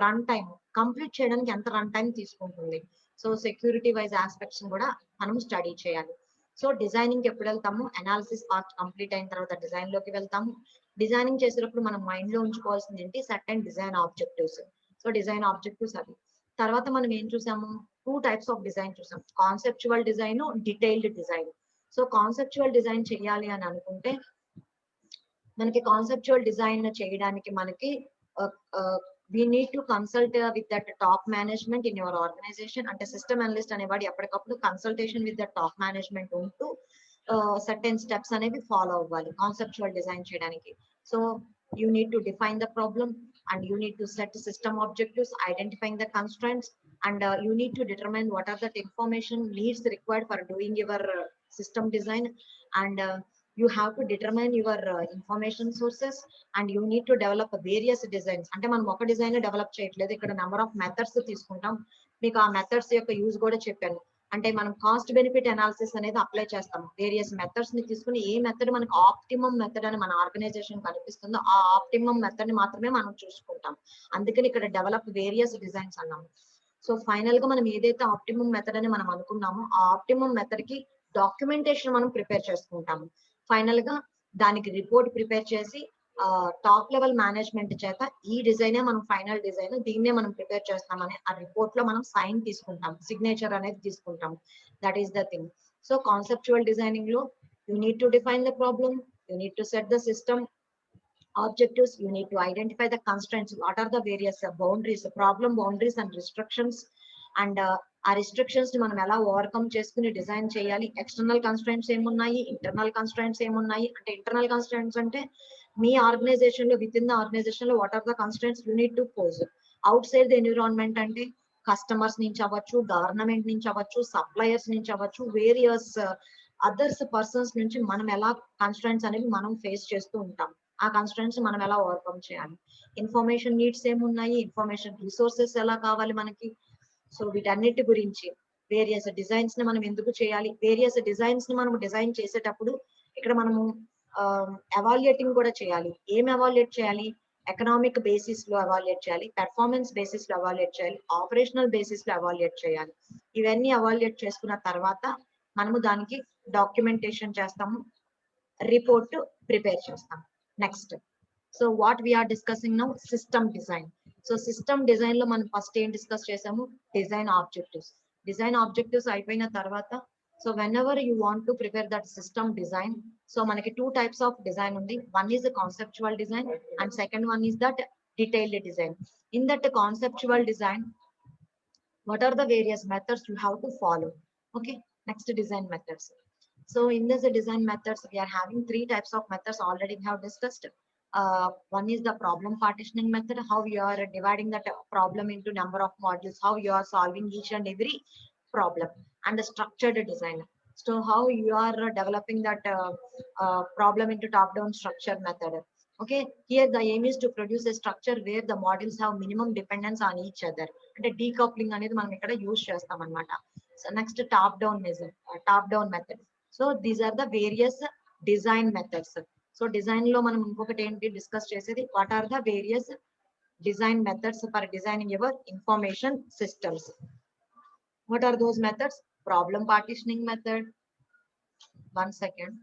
[SPEAKER 1] రన్ టైం కంప్లీట్ చేయడానికి ఎంత రన్ టైం తీసుకుంటుంది. సో సెక్యూరిటీ వైజ్ ఆస్పెక్ట్స్ కూడా మనం స్టడీ చేయాలి. సో డిజైనింగ్ ఎప్పుడు వెళ్తాము, అనాలిసిస్ పార్ట్ కంప్లీట్ అయిన తర్వాత డిజైన్ లోకి వెళ్తాము. డిజైనింగ్ చేసేటప్పుడు మనం మైండ్ లో ఉంచుకోవాల్సింది ఏంటి, certain design objectives. So design objectives అవి. తర్వాత మనం ఏం చూసాము, 2 టైప్స్ ఆఫ్ డిజైన్ చూసాం, conceptual design, detailed design. So conceptual design చేయాలి అని అనుకుంటే మనకి కాన్సెప్చువల్ డిజైన్ చేయడానికి మనకి we need to consult with that top management in your organization. అంటే సిస్టమ్ అనలిస్ట్ అనేవాడు ఎప్పటికప్పుడు consultation with the top management ఉంటూ సర్టెన్ స్టెప్స్ అనేవి ఫాలో అవ్వాలి కాన్సెప్చువల్ డిజైన్ చేయడానికి. So you need to define the problem and you need to set system objectives, identifying the constraints, and you need to determine what are the information needs required for doing your system design, and you have to determine your information sources, and you need to develop various designs. అంటే మనం ఒక design develop చేయట్లేదు, ఇక్కడ number of methods తీసుకుంటాం. మీకు ఆ methods యొక్క use కూడా చెప్పాను. అంటే మనం కాస్ట్ బెనిఫిట్ అనాలిసిస్ అనేది అప్లై చేస్తాం. వేరియస్ మెథడ్స్ ని తీసుకుని ఏ మెథడ్ మనకు ఆప్టిమమ్ మెథడ్ అని మన ఆర్గనైజేషన్ కనిపిస్తుందో ఆ ఆప్టిమమ్ మెథడ్ ని మాత్రమే మనం చూసుకుంటాం. అందుకని ఇక్కడ డెవలప్ వేరియస్ డిజైన్స్ అన్నాము. సో ఫైనల్ గా మనం ఏదైతే ఆప్టిమమ్ మెథడ్ అని మనం అనుకున్నామో ఆ ఆప్టిమమ్ మెథడ్ కి డాక్యుమెంటేషన్ మనం ప్రిపేర్ చేసుకుంటాము. ఫైనల్ గా దానికి రిపోర్ట్ ప్రిపేర్ చేసి టాప్ లెవెల్ మేనేజ్మెంట్ చేత ఈ డిజైనే మనం ఫైనల్ డిజైన్, దీన్నే మనం ప్రిపేర్ చేస్తామని ఆ రిపోర్ట్ లో మనం సైన్ తీసుకుంటాం, సిగ్నేచర్ అనేది తీసుకుంటాం. That is the thing. So conceptual designing లో you need to define the problem, you need to set the system objectives, you need to identify the constraints, what are the various boundaries, problem boundaries and restrictions, and ఆ restrictions ని మనం ఎలా overcome చేసుకుని design చేయాలి. External constraints ఏమున్నాయి, internal constraints ఏమున్నాయి. అంటే internal constraints అంటే మీ ఆర్గనైజేషన్ లో విత్ ఇన్ ద ఆర్గనైజేషన్ లో what are the constraints you need to pose. Outside the environment అంటే కస్టమర్స్ నుంచి అవ్వచ్చు, గవర్నమెంట్ నుంచి అవ్వచ్చు, సప్లయర్స్ నుంచి అవ్వచ్చు, వేరియస్ అదర్స్ పర్సన్స్ నుంచి మనం ఎలా కన్స్ట్రైంట్స్ అనేవి మనం ఫేస్ చేస్తూ ఉంటాం. ఆ కన్స్ట్రైంట్స్ మనం ఎలా ఓవర్కమ్ చేయాలి. ఇన్ఫర్మేషన్ నీడ్స్ ఏమున్నాయి, ఇన్ఫర్మేషన్ రిసోర్సెస్ ఎలా కావాలి మనకి. సో వీటన్నిటి గురించి వేరియస్ డిజైన్స్ ని మనం ఎందుకు చేయాలి, వేరియస్ డిజైన్స్ ని మనం డిజైన్ చేసేటప్పుడు ఇక్కడ మనము ఎవాల్యుయేటింగ్ కూడా చేయాలి. ఏం ఎవాల్యుయేట్ చేయాలి, ఎకనామిక్ బేసిస్ లో ఎవాల్యుయేట్ చేయాలి, పెర్ఫార్మెన్స్ బేసిస్ లో ఎవాల్యుయేట్ చేయాలి, ఆపరేషనల్ బేసిస్ లో ఎవాల్యుయేట్ చేయాలి. ఇవన్నీ ఎవాల్యుయేట్ చేసుకున్న తర్వాత మనము దానికి డాక్యుమెంటేషన్ చేస్తాము, రిపోర్ట్ ప్రిపేర్ చేస్తాం. Next, so what we're discussing now, system design. So system design లో మనం ఫస్ట్ ఏం డిస్కస్ చేసాము, డిజైన్ ఆబ్జెక్టివ్స్. డిజైన్ ఆబ్జెక్టివ్స్ అయిపోయిన తర్వాత so when ever you want to prepare that system design, so మనకి 2 types of design ఉంది. One is conceptual design and second one is that detailed design. In that conceptual design what are the various methods you have to follow. Okay, next, design methods. So in this design methods we are having 3 types of methods already we have discussed. One is the problem partitioning method, how you are dividing that problem into number of modules, how you are solving each and every problem, and the structured design. So how you are developing that problem into top down structure method. Okay, here the aim is to produce a structure where the modules have minimum dependence on each other. అంటే decoupling అనేది మనం ఇక్కడ use చేస్తాం అనమాట. So next top down method. So these are the various design methods. So design లో మనం ఇంకొకటి ఏంటి డిస్కస్ చేసేది, what are the various design methods for designing your information systems. What are those methods, problem partitioning method, 1 second,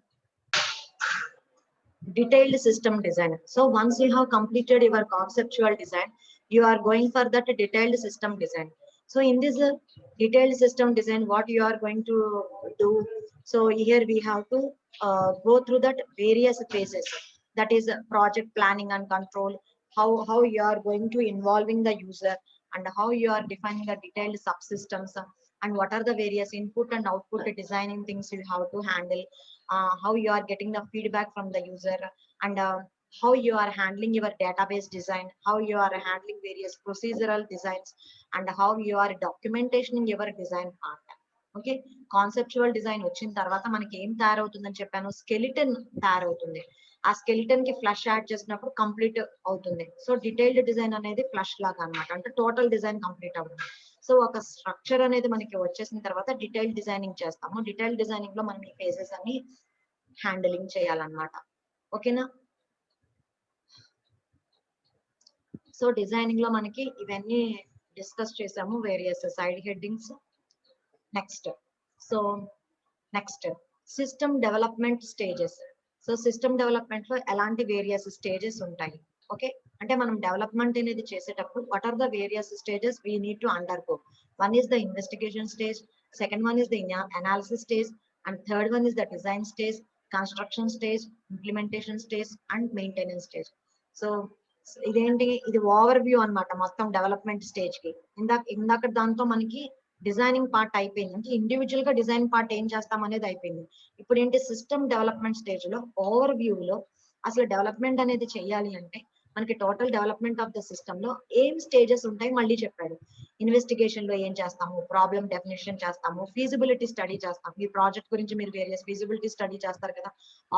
[SPEAKER 1] detailed system design. So once you have completed your conceptual design, you are going for that detailed system design. So in this detailed system design, what you are going to do, so here we have to go through that various phases, that is project planning and control, how you are going to involving the user, and how you are defining the detailed subsystems, and what are the various input and output designing things you have to handle, how you are getting the feedback from the user, and how you are handling your database design, how you are handling various procedural designs, and how you are documentationing your design part. Okay, conceptual design వచ్చిన తర్వాత మనకి ఏం తయారవుతుందని చెప్పాను, skeleton తయారవుతుంది. ఆ skeleton కి flush add చేసినప్పుడు complete అవుతుంది. సో డీటెయిల్డ్ డిజైన్ అనేది ఫ్లష్ లాగా అన్నమాట, అంటే టోటల్ డిజైన్ కంప్లీట్ అవుతుంది. సో ఒక స్ట్రక్చర్ అనేది మనకి వచ్చేసిన తర్వాత డీటెయిల్ డిజైనింగ్ చేస్తాము. డీటెయిల్ డిజైనింగ్ లో మనం ఈ ఫేజెస్ అన్ని హ్యాండిలింగ్ చేయాలన్నమాట. ఓకేనా? సో డిజైనింగ్ లో మనకి ఇవన్నీ డిస్కస్ చేసాము, various side headings. Next, so next system development stages. So system development లో ఎలాంటి వేరియస్ స్టేజెస్ ఉంటాయి? ఓకే, అంటే మనం డెవలప్మెంట్ అనేది చేసేటప్పుడు what are the various stages we need to undergo. One is the investigation stage, second one is the analysis stage, and third one is the design stage, construction stage, implementation stage, and maintenance stage. So ఇదేంటి, ఇది over view అనమాట మొత్తం development stage కి. ఇందాక దాంతో మనకి designing part అయిపోయింది, అంటే ఇండివిజువల్ గా డిజైన్ పార్ట్ ఏం చేస్తాం అనేది అయిపోయింది. ఇప్పుడు ఏంటి, సిస్టమ్ డెవలప్మెంట్ స్టేజ్ లో ఓవర్ వ్యూ లో అసలు డెవలప్మెంట్ అనేది చేయాలి అంటే మనకి total development of the system లో ఏం స్టేజెస్ ఉంటాయి మళ్ళీ చెప్పాడు. ఇన్వెస్టిగేషన్ లో ఏం చేస్తాము, ప్రాబ్లమ్ డెఫినేషన్ చేస్తాము, ఫీజిబిలిటీ స్టడీ చేస్తాము. ఈ ప్రాజెక్ట్ గురించి మీరు వేరియస్ ఫీజిబిలిటీ స్టడీ చేస్తారు కదా,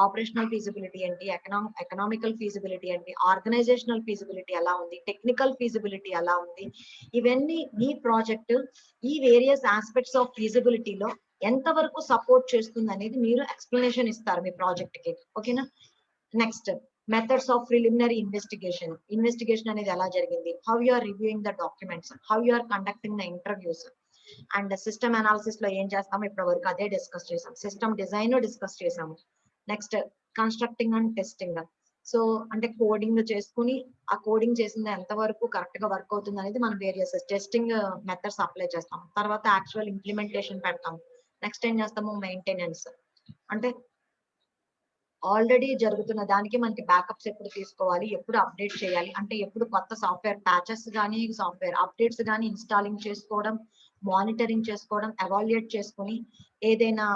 [SPEAKER 1] ఆపరేషనల్ ఫీజిబిలిటీ ఏంటి, ఎకనామికల్ ఫీజిబిలిటీ ఏంటి, ఆర్గనైజేషనల్ ఫీజిబిలిటీ ఎలా ఉంది, టెక్నికల్ ఫీజిబిలిటీ ఎలా ఉంది, ఇవన్నీ మీ ప్రాజెక్ట్ ఈ వేరియస్ ఆస్పెక్ట్స్ ఆఫ్ ఫీజిబిలిటీలో ఎంత వరకు సపోర్ట్ చేస్తుంది అనేది మీరు ఎక్స్ప్లెనేషన్ ఇస్తారు మీ ప్రాజెక్ట్ కి. ఓకేనా? Next, methods of preliminary investigation. Investigation అనేది ఎలా జరిగింది, how you are reviewing the documents, how you are conducting the interviews, and system analysis లో ఏం చేస్తాము ఇప్పటి వరకు అదే డిస్కస్ చేసాం. సిస్టమ్ డిజైన్ డిస్కస్ చేసాము. Next, constructing and testing. So అంటే కోడింగ్ చేసుకుని ఆ కోడింగ్ చేసింది ఎంత వరకు కరెక్ట్ గా వర్క్ అవుతుంది అనేది మనం వేరియస్ టెస్టింగ్ మెథడ్స్ అప్లై చేస్తాం. తర్వాత యాక్చువల్ ఇంప్లిమెంటేషన్ పెడతాం. నెక్స్ట్ ఏం చేస్తాము, మెయింటెనెన్స్. అంటే ఆల్రెడీ జరుగుతున్న దానికి మనకి బ్యాకప్స్ ఎప్పుడు తీసుకోవాలి, ఎప్పుడు అప్డేట్ చేయాలి, అంటే ఎప్పుడు కొత్త సాఫ్ట్వేర్ ప్యాచెస్ కానీ సాఫ్ట్వేర్ అప్డేట్స్ కానీ ఇన్స్టాలింగ్ చేసుకోవడం, మానిటరింగ్ చేసుకోవడం, ఎవాల్యుయేట్ చేసుకుని ఏదైనా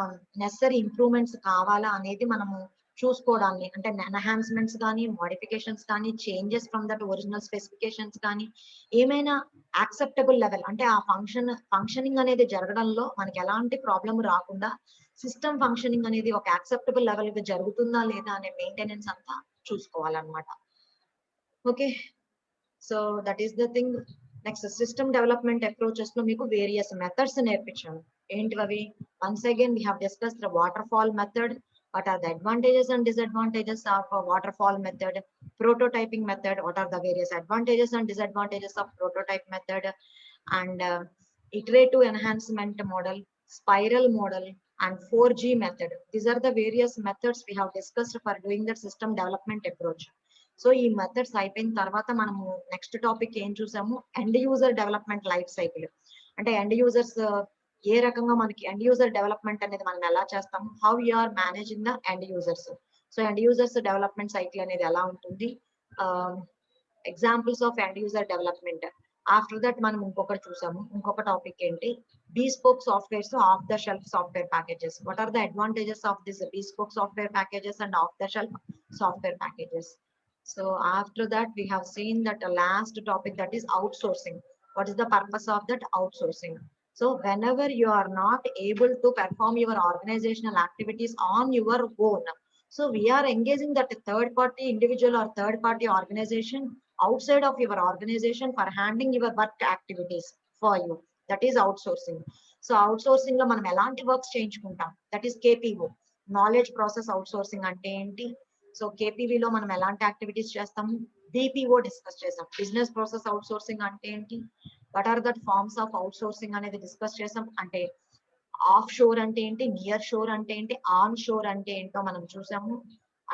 [SPEAKER 1] నెసరీ ఇంప్రూవ్మెంట్స్ కావాలా అనేది మనము చూసుకోవడాన్ని, అంటే ఎన్హాన్స్మెంట్స్ కానీ మోడిఫికేషన్స్ కానీ changes from that original specifications కానీ ఏమైనా యాక్సెప్టబుల్ లెవెల్, అంటే ఆ ఫంక్షనింగ్ అనేది జరగడంలో మనకి ఎలాంటి ప్రాబ్లం రాకుండా సిస్టమ్ ఫంక్షనింగ్ అనేది ఒక యాక్సెప్టబుల్ లెవెల్ గా జరుగుతుందా లేదా అనే మెయింటెనెన్స్ అంతా చూసుకోవాలన్నమాట. Okay, so that is the thing. Next, system development approaches లో మీకు వేరియస్ మెథడ్స్ నేర్పించాను. ఏంటివి? Once again we have discuss the waterfall method. What are the advantages and disadvantages of a waterfall method? Prototyping method. What are the various advantages and disadvantages of prototype method? And iterative enhancement model, spiral model, and 4G method. These are the various methods we have discussed for doing the system development approach. So ఈ methods అయిపోయిన తర్వాత మనము next topic ఏం చూసాము, end user development life cycle. అంటే end users ఏ రకంగా మనకి ఎండ్ యూజర్ డెవలప్మెంట్ అనేది మనం ఎలా చేస్తాము, how you are managing the end users. So end users development cycle అనేది ఎలా ఉంటుంది, examples of end user development. After that మనం ఇంకొకటి చూసాము, ఇంకొక టాపిక్ ఏంటి, bespoke softwares, off the shelf software packages. What are the advantages of this bespoke software packages and off the shelf software packages? So after that we have seen that the last topic, that is outsourcing. What is the purpose of that outsourcing? So whenever you are not able to perform your organizational activities on your own, so we are engaging that third party individual or third party organization outside of your organization for handling your work activities for you. That is outsourcing. So outsourcing లో మనం ఎలాంటి works చేయించుకుంటాం, that is KPO, knowledge process outsourcing అంటే ఏంటి. సో కేపీవీలో మనం ఎలాంటి యాక్టివిటీస్ చేస్తాము, డిపిఓ డిస్కస్ చేసాం. బిజినెస్ ప్రాసెస్ అవుట్సోర్సింగ్ అంటే ఏంటి, what are that forms of outsourcing అనేది డిస్కస్ చేసాం. అంటే ఆఫ్ షోర్ అంటే ఏంటి, నియర్ షోర్ అంటే ఏంటి, ఆన్ షోర్ అంటే ఏంటో మనం చూసాము.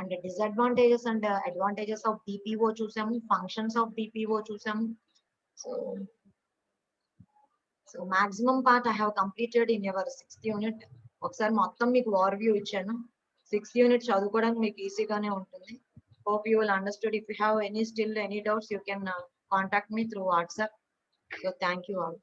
[SPEAKER 1] And disadvantages and advantages of DPO చూసాము, ఫంక్షన్స్ ఆఫ్ డిపిఓ చూసాము. So so maximum part I have completed in your 6th unit. ఒకసారి మొత్తం మీకు ఓవర్ వ్యూ ఇచ్చాను. 6th యూనిట్ చదువుకోవడానికి మీకు ఈజీగానే ఉంటుంది. Hope you will understood. If you have any still any doubts, you can contact me through WhatsApp. So thank you all.